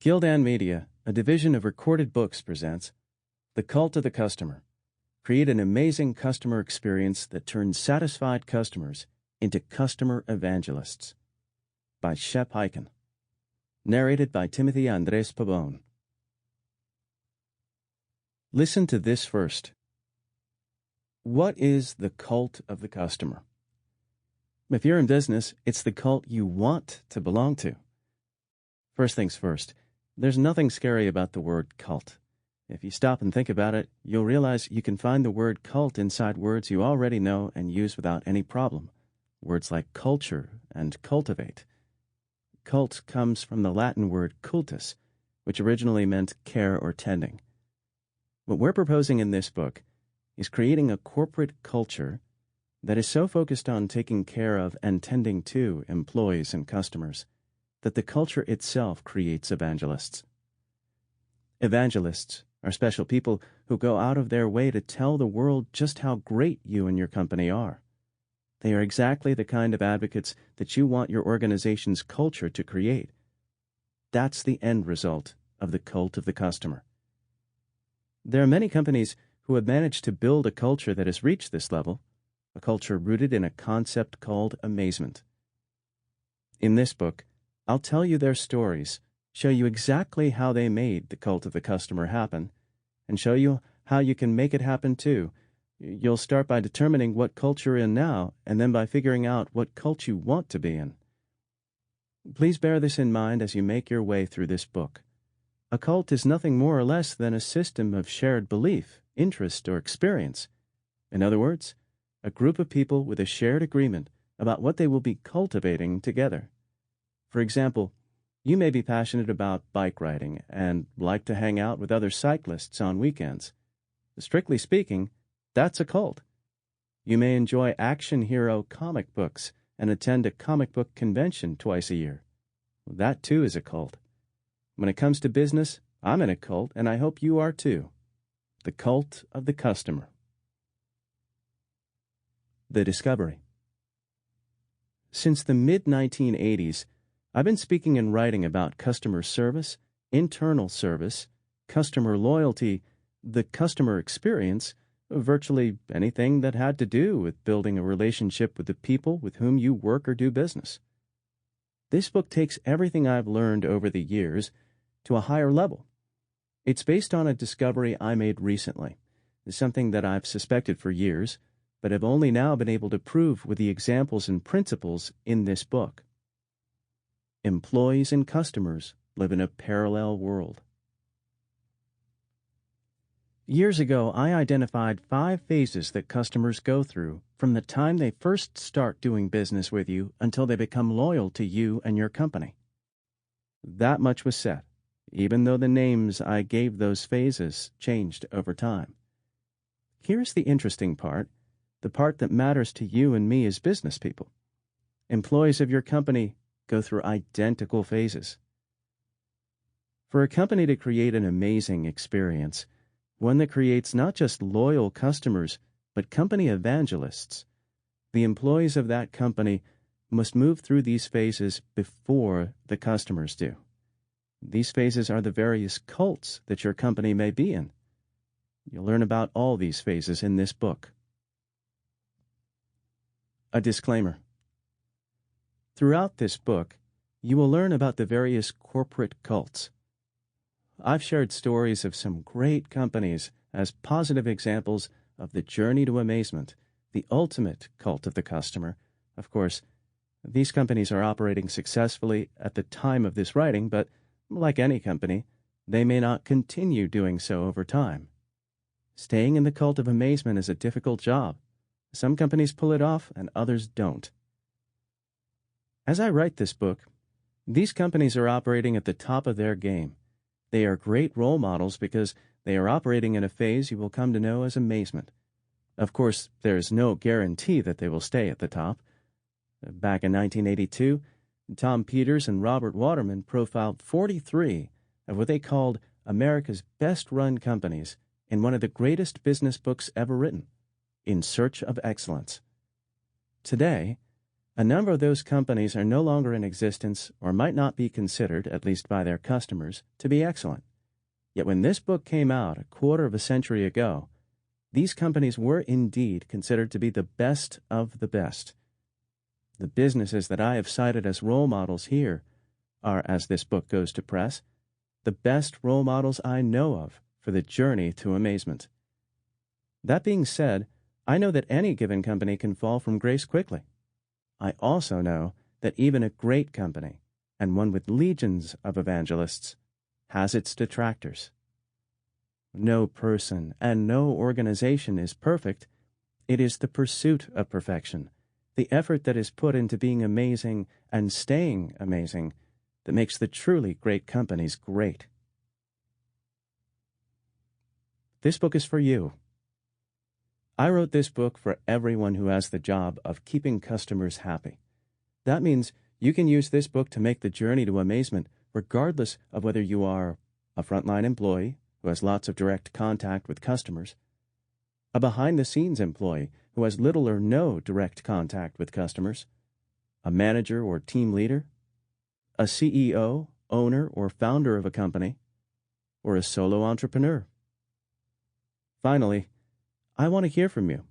Gildan Media, a division of Recorded Books, presents The Cult of the Customer. Create an amazing customer experience that turns satisfied customers into customer evangelists. By Shep Hyken. Narrated by Andrés Pabon. Listen to this first. What is the cult of the customer? If you're in business, it's the cult you want to belong to. First things first, there's nothing scary about the word cult. If you stop and think about it, you'll realize you can find the word cult inside words you already know and use without any problem. Words like culture and cultivate. Cult comes from the Latin word cultus, which originally meant care or tending. What we're proposing in this book is creating a corporate culture that is so focused on taking care of and tending to employees and customers that the culture itself creates evangelists. Evangelists are special people who go out of their way to tell the world just how great you and your company are. They are exactly the kind of advocates that you want your organization's culture to create. That's the end result of the cult of the customer. There are many companies who have managed to build a culture that has reached this level, a culture rooted in a concept called amazement. In this book, I'll tell you their stories, show you exactly how they made the cult of the customer happen, and show you how you can make it happen too. You'll start by determining what cult you're in now, and then by figuring out what cult you want to be in. Please bear this in mind as you make your way through this book. A cult is nothing more or less than a system of shared belief, interest, or experience. In other words, a group of people with a shared agreement about what they will be cultivating together. For example, you may be passionate about bike riding and like to hang out with other cyclists on weekends. Strictly speaking, that's a cult. You may enjoy action hero comic books and attend a comic book convention twice a year. That too is a cult. When it comes to business, I'm in a cult, and I hope you are too. The cult of the customer. The discovery. Since the mid-1980s, I've been speaking and writing about customer service, internal service, customer loyalty, the customer experience, virtually anything that had to do with building a relationship with the people with whom you work or do business. This book takes everything I've learned over the years to a higher level. It's based on a discovery I made recently. It's something that I've suspected for years, but have only now been able to prove with the examples and principles in this book. Employees and customers live in a parallel world. Years ago, I identified 5 phases that customers go through from the time they first start doing business with you until they become loyal to you and your company. That much was set, even though the names I gave those phases changed over time. Here's the interesting part, the part that matters to you and me as business people. Employees of your company go through identical phases. For a company to create an amazing experience, one that creates not just loyal customers, but company evangelists, the employees of that company must move through these phases before the customers do. These phases are the various cults that your company may be in. You'll learn about all these phases in this book. A disclaimer. Throughout this book, you will learn about the various corporate cults. I've shared stories of some great companies as positive examples of the journey to amazement, the ultimate cult of the customer. Of course, these companies are operating successfully at the time of this writing, but like any company, they may not continue doing so over time. Staying in the cult of amazement is a difficult job. Some companies pull it off and others don't. As I write this book, these companies are operating at the top of their game. They are great role models because they are operating in a phase you will come to know as amazement. Of course, there is no guarantee that they will stay at the top. Back in 1982, Tom Peters and Robert Waterman profiled 43 of what they called America's best-run companies in one of the greatest business books ever written, In Search of Excellence. Today, A number of those companies are no longer in existence or might not be considered, at least by their customers, to be excellent. Yet when this book came out a quarter of a century ago, these companies were indeed considered to be the best of the best. The businesses that I have cited as role models here are, as this book goes to press, the best role models I know of for the journey to amazement. That being said, I know that any given company can fall from grace quickly. I also know that even a great company, and one with legions of evangelists, has its detractors. No person and no organization is perfect. It is the pursuit of perfection, the effort that is put into being amazing and staying amazing, that makes the truly great companies great. This book is for you. I wrote this book for everyone who has the job of keeping customers happy. That means you can use this book to make the journey to amazement regardless of whether you are a frontline employee who has lots of direct contact with customers, a behind-the-scenes employee who has little or no direct contact with customers, a manager or team leader, a CEO, owner, or founder of a company, or a solo entrepreneur. Finally, I want to hear from you.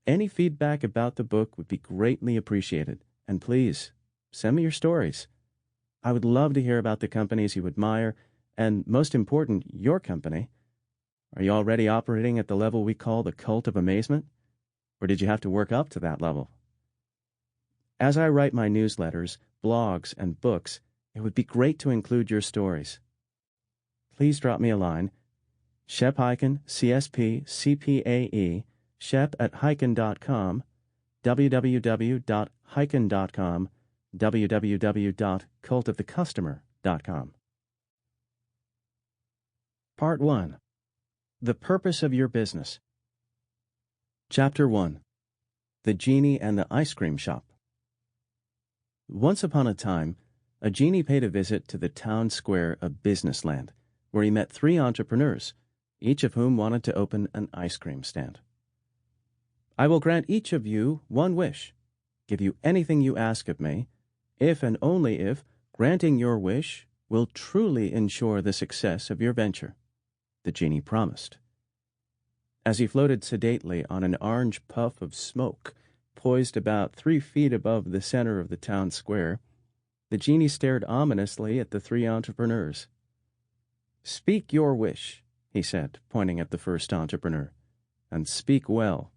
Any feedback about the book would be greatly appreciated, and please, send me your stories. I would love to hear about the companies you admire, and most important, your company. Are you already operating at the level we call the cult of amazement? Or did you have to work up to that level? As I write my newsletters, blogs, and books, it would be great to include your stories. Please drop me a line. Shep Hyken, CSP, CPAE, shep@hyken.com, www.hyken.com, www.cultofthecustomer.com. Part 1. The Purpose of Your Business. Chapter 1. The Genie and the Ice Cream Shop. Once upon a time, a genie paid a visit to the town square of Businessland, where he met 3 entrepreneurs, each of whom wanted to open an ice cream stand. I will grant each of you one wish, give you anything you ask of me, if and only if granting your wish will truly ensure the success of your venture, the genie promised. As he floated sedately on an orange puff of smoke, poised about 3 feet above the center of the town square, the genie stared ominously at the 3 entrepreneurs. "Speak your wish," he said, pointing at the first entrepreneur, "and speak well."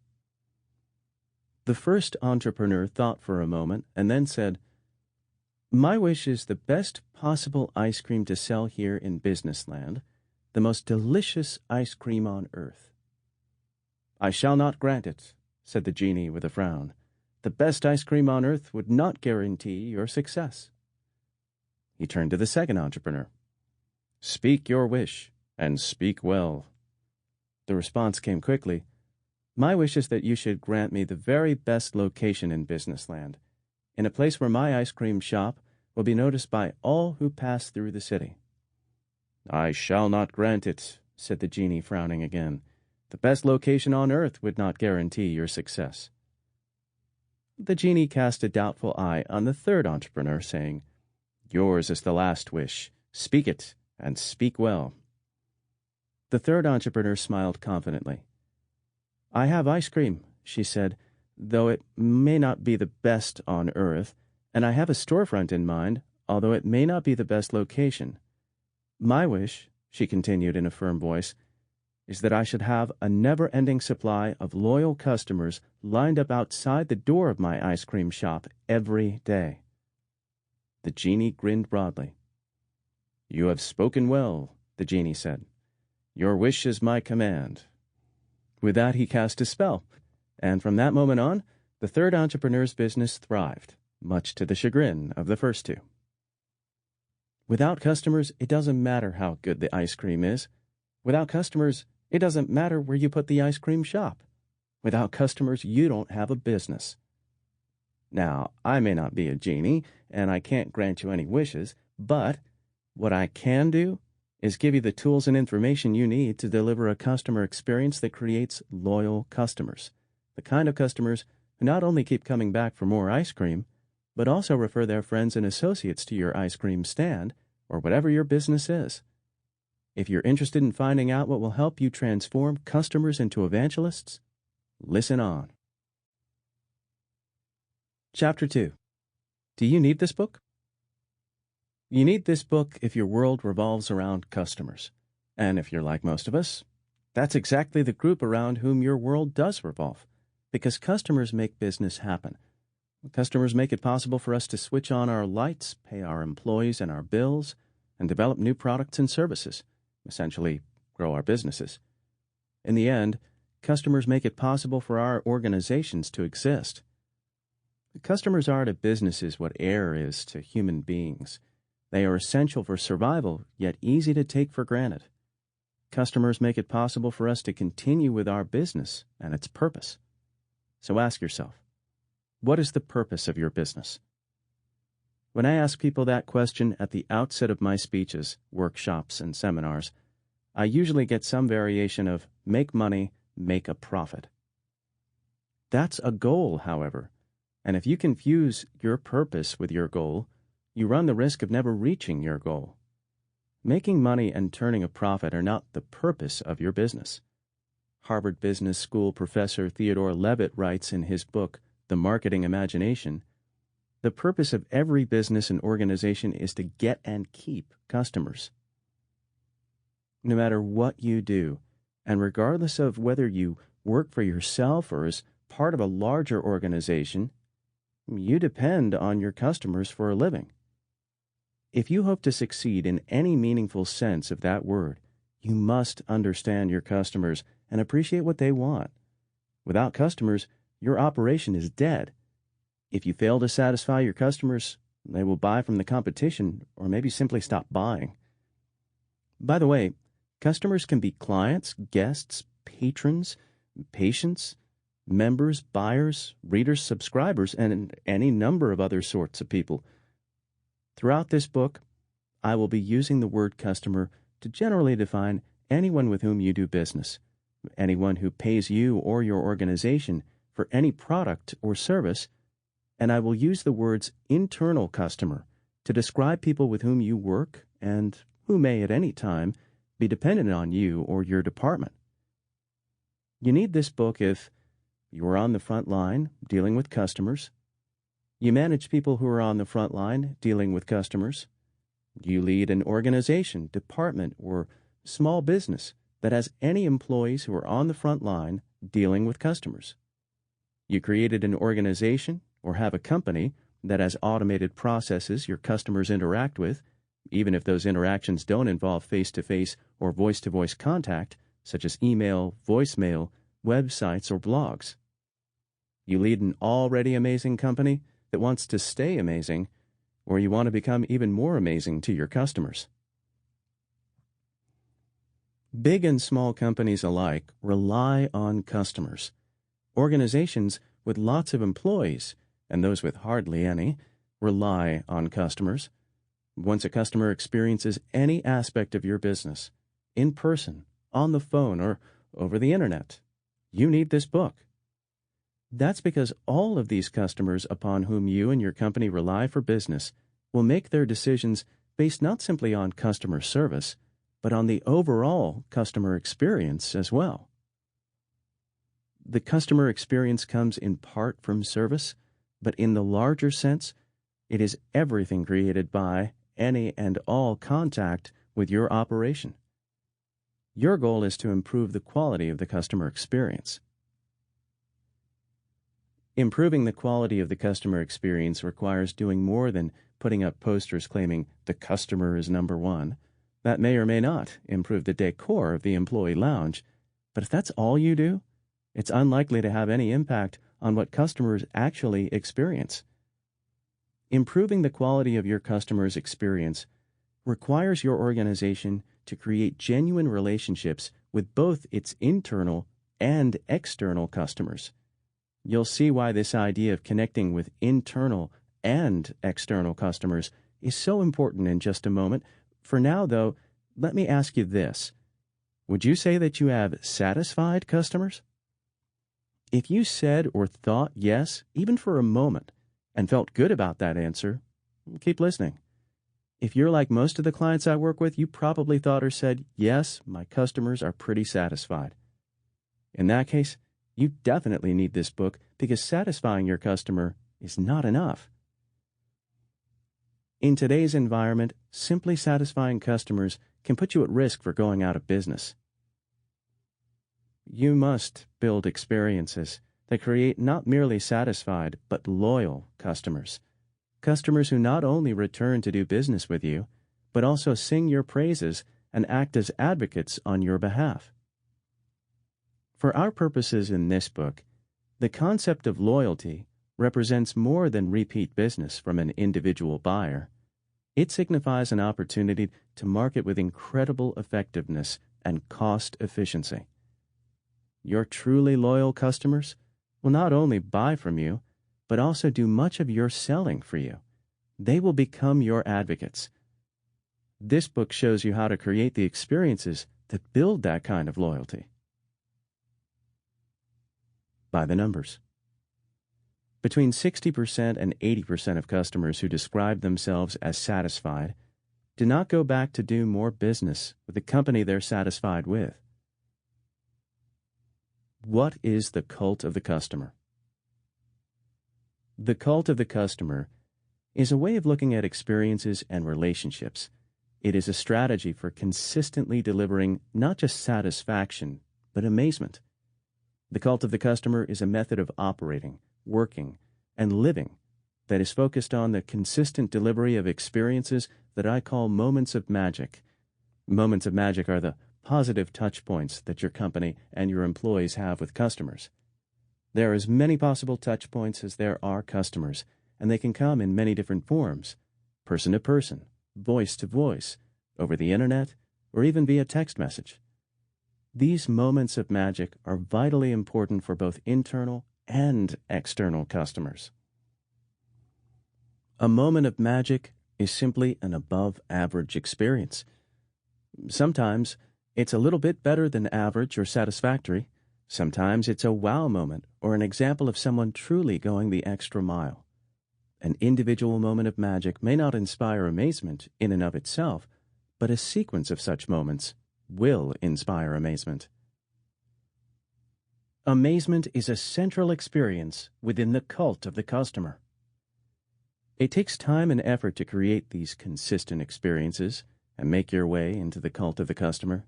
The first entrepreneur thought for a moment and then said, "My wish is the best possible ice cream to sell here in Businessland, the most delicious ice cream on earth." "I shall not grant it," said the genie with a frown. "The best ice cream on earth would not guarantee your success." He turned to the second entrepreneur. "Speak your wish, and speak well." The response came quickly. "My wish is that you should grant me the very best location in Businessland, in a place where my ice cream shop will be noticed by all who pass through the city." "I shall not grant it," said the genie, frowning again. "The best location on earth would not guarantee your success." The genie cast a doubtful eye on the third entrepreneur, saying, "Yours is the last wish. Speak it, and speak well." The third entrepreneur smiled confidently. "I have ice cream," she said, "though it may not be the best on earth, and I have a storefront in mind, although it may not be the best location. My wish," she continued in a firm voice, "is that I should have a never-ending supply of loyal customers lined up outside the door of my ice cream shop every day." The genie grinned broadly. "You have spoken well," the genie said. "Your wish is my command." With that he cast a spell, and from that moment on, the third entrepreneur's business thrived, much to the chagrin of the first 2. Without customers, it doesn't matter how good the ice cream is. Without customers, it doesn't matter where you put the ice cream shop. Without customers, you don't have a business. Now, I may not be a genie, and I can't grant you any wishes, but what I can do is give you the tools and information you need to deliver a customer experience that creates loyal customers, the kind of customers who not only keep coming back for more ice cream, but also refer their friends and associates to your ice cream stand or whatever your business is. If you're interested in finding out what will help you transform customers into evangelists, listen on. Chapter 2. Do you need this book? You need this book if your world revolves around customers. And if you're like most of us, that's exactly the group around whom your world does revolve, because customers make business happen. Customers make it possible for us to switch on our lights, pay our employees and our bills, and develop new products and services, essentially grow our businesses. In the end, customers make it possible for our organizations to exist. Customers are to businesses what air is to human beings. They are essential for survival, yet easy to take for granted. Customers make it possible for us to continue with our business and its purpose. So ask yourself, what is the purpose of your business? When I ask people that question at the outset of my speeches, workshops, and seminars, I usually get some variation of make money, make a profit. That's a goal, however, and if you confuse your purpose with your goal, you run the risk of never reaching your goal. Making money and turning a profit are not the purpose of your business. Harvard Business School professor Theodore Levitt writes in his book, The Marketing Imagination, the purpose of every business and organization is to get and keep customers. No matter what you do, and regardless of whether you work for yourself or as part of a larger organization, you depend on your customers for a living. If you hope to succeed in any meaningful sense of that word, you must understand your customers and appreciate what they want. Without customers, your operation is dead. If you fail to satisfy your customers, they will buy from the competition or maybe simply stop buying. By the way, customers can be clients, guests, patrons, patients, members, buyers, readers, subscribers, and any number of other sorts of people. Throughout this book, I will be using the word customer to generally define anyone with whom you do business, anyone who pays you or your organization for any product or service, and I will use the words internal customer to describe people with whom you work and who may at any time be dependent on you or your department. You need this book if you are on the front line dealing with customers, you manage people who are on the front line dealing with customers, you lead an organization, department, or small business that has any employees who are on the front line dealing with customers. You created an organization or have a company that has automated processes your customers interact with, even if those interactions don't involve face-to-face or voice-to-voice contact, such as email, voicemail, websites, or blogs. You lead an already amazing company that wants to stay amazing, or you want to become even more amazing to your customers. Big and small companies alike rely on customers. Organizations with lots of employees, and those with hardly any, rely on customers. Once a customer experiences any aspect of your business, in person, on the phone, or over the internet, you need this book. That's because all of these customers upon whom you and your company rely for business will make their decisions based not simply on customer service, but on the overall customer experience as well. The customer experience comes in part from service, but in the larger sense, it is everything created by any and all contact with your operation. Your goal is to improve the quality of the customer experience. Improving the quality of the customer experience requires doing more than putting up posters claiming the customer is number one. That may or may not improve the decor of the employee lounge, but if that's all you do, it's unlikely to have any impact on what customers actually experience. Improving the quality of your customer's experience requires your organization to create genuine relationships with both its internal and external customers. You'll see why this idea of connecting with internal and external customers is so important in just a moment. For now, though, let me ask you this. Would you say that you have satisfied customers? If you said or thought yes, even for a moment, and felt good about that answer, keep listening. If you're like most of the clients I work with, you probably thought or said, yes, my customers are pretty satisfied. In that case, you definitely need this book because satisfying your customer is not enough. In today's environment, simply satisfying customers can put you at risk for going out of business. You must build experiences that create not merely satisfied but loyal customers. Customers who not only return to do business with you, but also sing your praises and act as advocates on your behalf. For our purposes in this book, the concept of loyalty represents more than repeat business from an individual buyer. It signifies an opportunity to market with incredible effectiveness and cost efficiency. Your truly loyal customers will not only buy from you, but also do much of your selling for you. They will become your advocates. This book shows you how to create the experiences that build that kind of loyalty. By the numbers. Between 60% and 80% of customers who describe themselves as satisfied do not go back to do more business with the company they're satisfied with. What is the cult of the customer? The cult of the customer is a way of looking at experiences and relationships. It is a strategy for consistently delivering not just satisfaction, but amazement. The cult of the customer is a method of operating, working, and living that is focused on the consistent delivery of experiences that I call moments of magic. Moments of magic are the positive touch points that your company and your employees have with customers. There are as many possible touch points as there are customers, and they can come in many different forms: person to person, voice to voice, over the internet, or even via text message. These moments of magic are vitally important for both internal and external customers. A moment of magic is simply an above-average experience. Sometimes it's a little bit better than average or satisfactory. Sometimes it's a wow moment or an example of someone truly going the extra mile. An individual moment of magic may not inspire amazement in and of itself, but a sequence of such moments will inspire amazement. Amazement is a central experience within the cult of the customer. It takes time and effort to create these consistent experiences and make your way into the cult of the customer,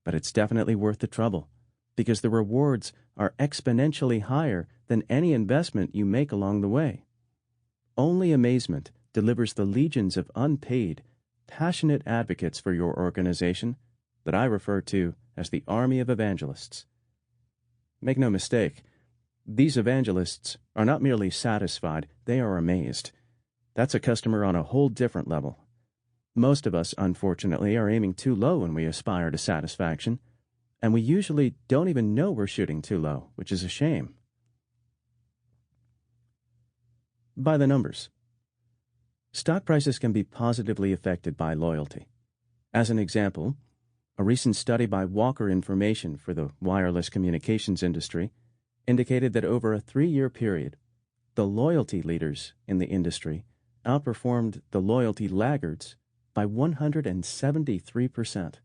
but it's definitely worth the trouble because the rewards are exponentially higher than any investment you make along the way. Only amazement delivers the legions of unpaid, passionate advocates for your organization that I refer to as the army of evangelists. Make no mistake, these evangelists are not merely satisfied, they are amazed. That's a customer on a whole different level. Most of us, unfortunately, are aiming too low when we aspire to satisfaction, and we usually don't even know we're shooting too low, which is a shame. By the numbers. Stock prices can be positively affected by loyalty. As an example, a recent study by Walker Information for the wireless communications industry indicated that over a 3-year period, the loyalty leaders in the industry outperformed the loyalty laggards by 173%.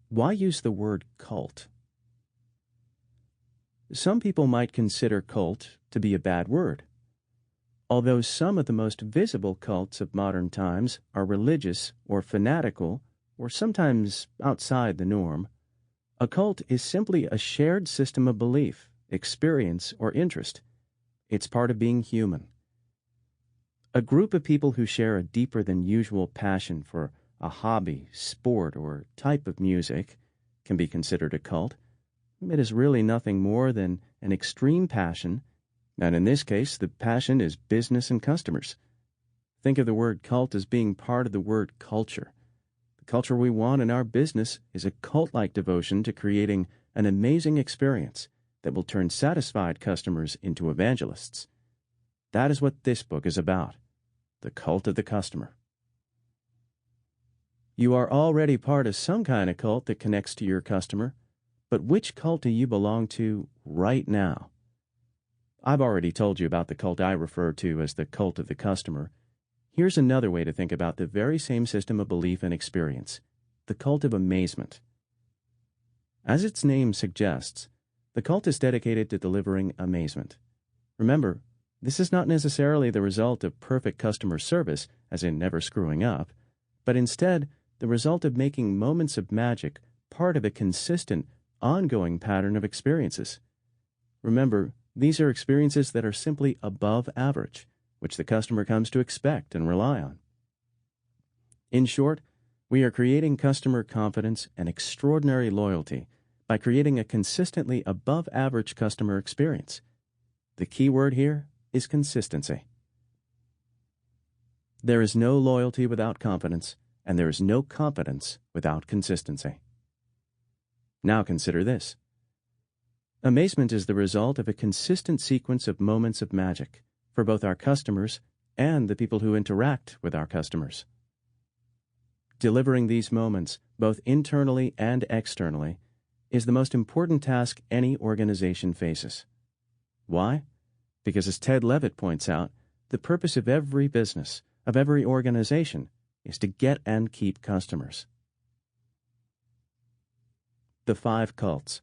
Why use the word cult? Some people might consider cult to be a bad word. Although some of the most visible cults of modern times are religious or fanatical or sometimes outside the norm, a cult is simply a shared system of belief, experience, or interest. It's part of being human. A group of people who share a deeper than usual passion for a hobby, sport, or type of music can be considered a cult. It is really nothing more than an extreme passion, and in this case, the passion is business and customers. Think of the word cult as being part of the word culture. The culture we want in our business is a cult-like devotion to creating an amazing experience that will turn satisfied customers into evangelists. That is what this book is about, the cult of the customer. You are already part of some kind of cult that connects to your customer, but which cult do you belong to right now? I've already told you about the cult I refer to as the cult of the customer. Here's another way to think about the very same system of belief and experience, the cult of amazement. As its name suggests, the cult is dedicated to delivering amazement. Remember, this is not necessarily the result of perfect customer service, as in never screwing up, but instead the result of making moments of magic part of a consistent, ongoing pattern of experiences. Remember, these are experiences that are simply above average, which the customer comes to expect and rely on. In short, we are creating customer confidence and extraordinary loyalty by creating a consistently above-average customer experience. The key word here is consistency. There is no loyalty without confidence, and there is no confidence without consistency. Now consider this. Amazement is the result of a consistent sequence of moments of magic for both our customers and the people who interact with our customers. Delivering these moments, both internally and externally, is the most important task any organization faces. Why? Because as Ted Levitt points out, the purpose of every business, of every organization, is to get and keep customers. The 5 cults.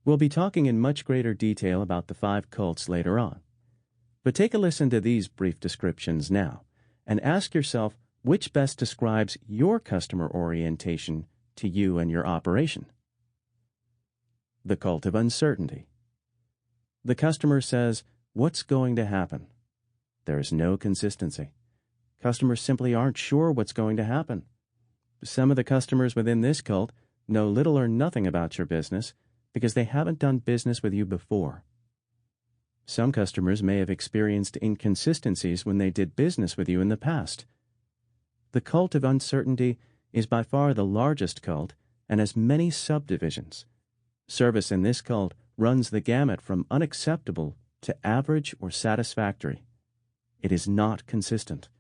We'll be talking in much greater detail about the 5 cults later on. But take a listen to these brief descriptions now, and ask yourself which best describes your customer orientation to you and your operation. The cult of uncertainty. The customer says, "What's going to happen?" There is no consistency. Customers simply aren't sure what's going to happen. Some of the customers within this cult know little or nothing about your business because they haven't done business with you before. Some customers may have experienced inconsistencies when they did business with you in the past. The cult of uncertainty is by far the largest cult and has many subdivisions. Service in this cult runs the gamut from unacceptable to average or satisfactory. It is not consistent.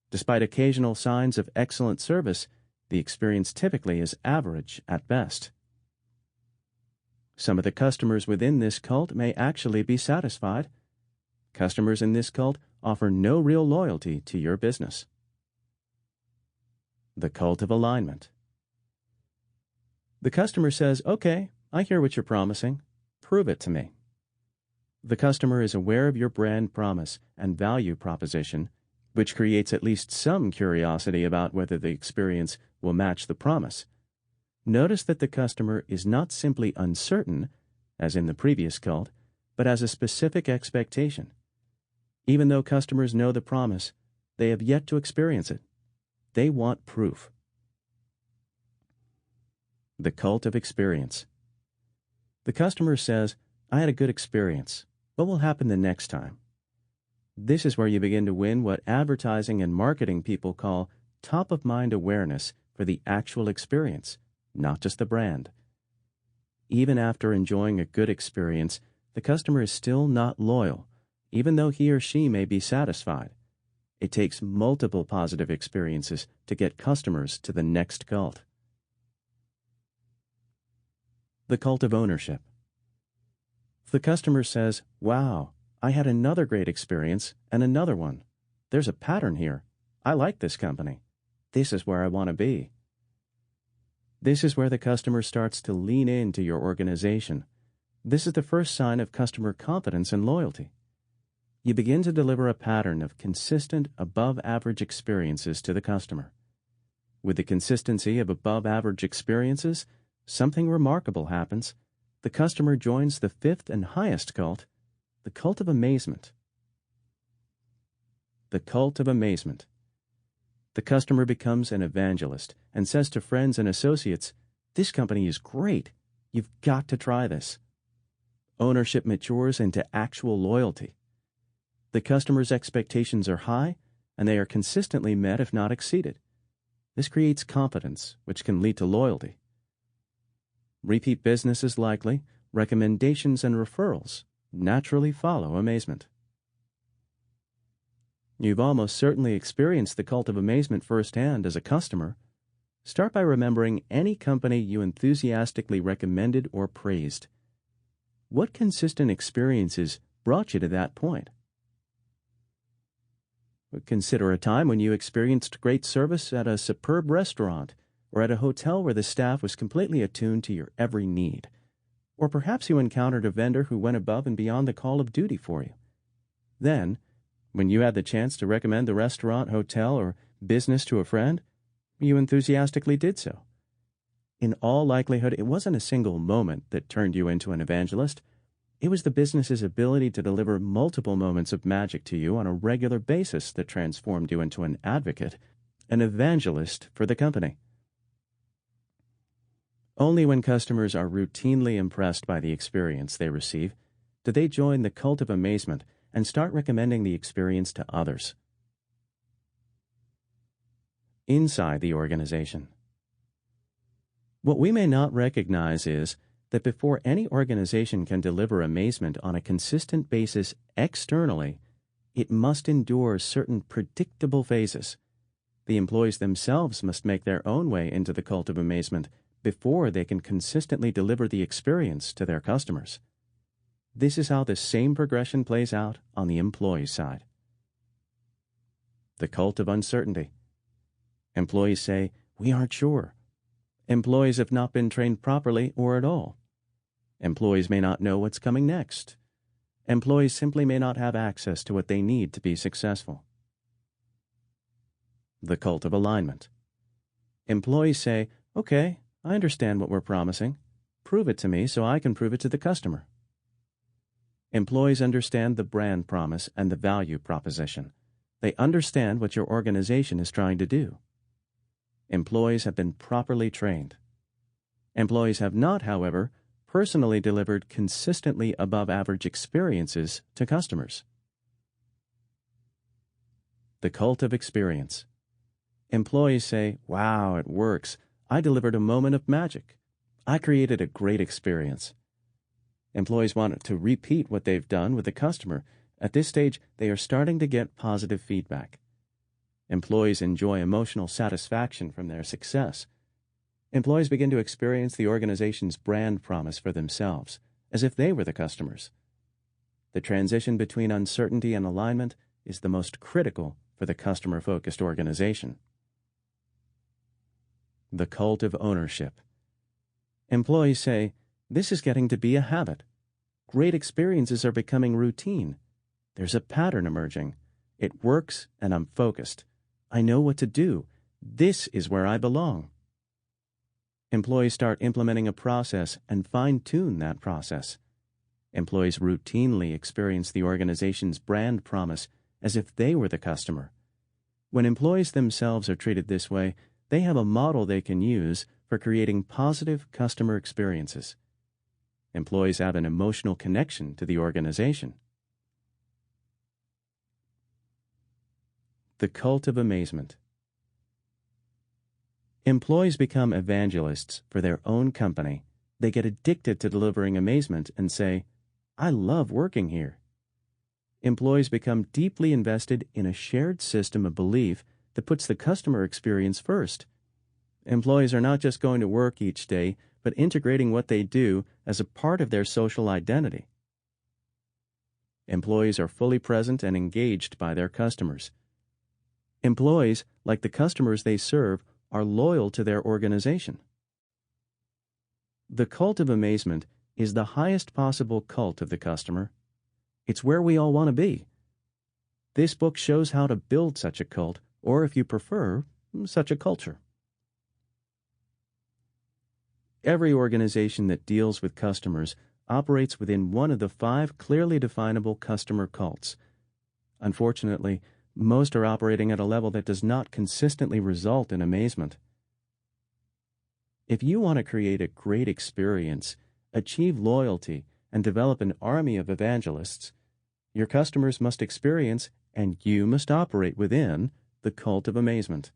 Despite occasional signs of excellent service, the experience typically is average at best. Some of the customers within this cult may actually be satisfied. Customers in this cult offer no real loyalty to your business. The cult of alignment. The customer says, "Okay, I hear what you're promising. Prove it to me." The customer is aware of your brand promise and value proposition, which creates at least some curiosity about whether the experience will match the promise. Notice that the customer is not simply uncertain, as in the previous cult, but has a specific expectation. Even though customers know the promise, they have yet to experience it. They want proof. The cult of experience. The customer says, "I had a good experience. What will happen the next time?" This is where you begin to win what advertising and marketing people call top-of-mind awareness for the actual experience, not just the brand. Even after enjoying a good experience, the customer is still not loyal, even though he or she may be satisfied. It takes multiple positive experiences to get customers to the next cult. The cult of ownership. The customer says, "Wow, I had another great experience and another one. There's a pattern here. I like this company. This is where I want to be." This is where the customer starts to lean into your organization. This is the first sign of customer confidence and loyalty. You begin to deliver a pattern of consistent, above-average experiences to the customer. With the consistency of above-average experiences, something remarkable happens. The customer joins the 5th and highest cult, the cult of amazement. The cult of amazement. The customer becomes an evangelist and says to friends and associates, "This company is great. You've got to try this." Ownership matures into actual loyalty. The customer's expectations are high, and they are consistently met if not exceeded. This creates confidence, which can lead to loyalty. Repeat business is likely. Recommendations and referrals naturally follow amazement. You've almost certainly experienced the cult of amazement firsthand as a customer. Start by remembering any company you enthusiastically recommended or praised. what consistent experiences brought you to that point? Consider a time when you experienced great service at a superb restaurant or at a hotel where the staff was completely attuned to your every need. Or perhaps you encountered a vendor who went above and beyond the call of duty for you. Then, when you had the chance to recommend the restaurant, hotel, or business to a friend, you enthusiastically did so. In all likelihood, it wasn't a single moment that turned you into an evangelist. It was the business's ability to deliver multiple moments of magic to you on a regular basis that transformed you into an advocate, an evangelist for the company. Only when customers are routinely impressed by the experience they receive do they join the cult of amazement and start recommending the experience to others. Inside the organization. What we may not recognize is that before any organization can deliver amazement on a consistent basis externally, it must endure certain predictable phases. The employees themselves must make their own way into the cult of amazement before they can consistently deliver the experience to their customers. This is how the same progression plays out on the employee side. The cult of uncertainty. Employees say, "We aren't sure." Employees have not been trained properly or at all. Employees may not know what's coming next. Employees simply may not have access to what they need to be successful. The cult of alignment. Employees say, "Okay, I understand what we're promising. Prove it to me so I can prove it to the customer." Employees understand the brand promise and the value proposition. They understand what your organization is trying to do. Employees have been properly trained. Employees have not, however, personally delivered consistently above-average experiences to customers. The cult of experience. Employees say, "Wow, it works. I delivered a moment of magic. I created a great experience." Employees want to repeat what they've done with the customer. At this stage, they are starting to get positive feedback. Employees enjoy emotional satisfaction from their success. Employees begin to experience the organization's brand promise for themselves, as if they were the customers. The transition between uncertainty and alignment is the most critical for the customer-focused organization. The cult of ownership. Employees say, "This is getting to be a habit. Great experiences are becoming routine. There's a pattern emerging. It works and I'm focused. I know what to do. This is where I belong." Employees start implementing a process and fine-tune that process. Employees routinely experience the organization's brand promise as if they were the customer. When employees themselves are treated this way, they have a model they can use for creating positive customer experiences. Employees have an emotional connection to the organization. The cult of amazement. Employees become evangelists for their own company. They get addicted to delivering amazement and say, "I love working here." Employees become deeply invested in a shared system of belief that puts the customer experience first. Employees are not just going to work each day, but integrating what they do as a part of their social identity. Employees are fully present and engaged by their customers. Employees, like the customers they serve, are loyal to their organization. The cult of amazement is the highest possible cult of the customer. It's where we all want to be. This book shows how to build such a cult, or if you prefer, such a culture. Every organization that deals with customers operates within one of the 5 clearly definable customer cults. Unfortunately, most are operating at a level that does not consistently result in amazement. If you want to create a great experience, achieve loyalty, and develop an army of evangelists, your customers must experience, and you must operate within, the cult of amazement.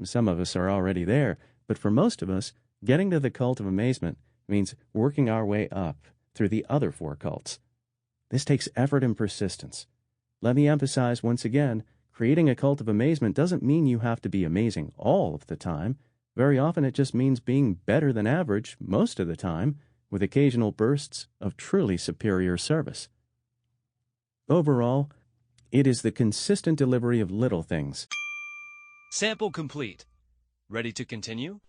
Some of us are already there, but for most of us, getting to the cult of amazement means working our way up through the other 4 cults. This takes effort and persistence. Let me emphasize once again, creating a cult of amazement doesn't mean you have to be amazing all of the time. Very often it just means being better than average most of the time, with occasional bursts of truly superior service. Overall, it is the consistent delivery of little things. Sample complete. Ready to continue?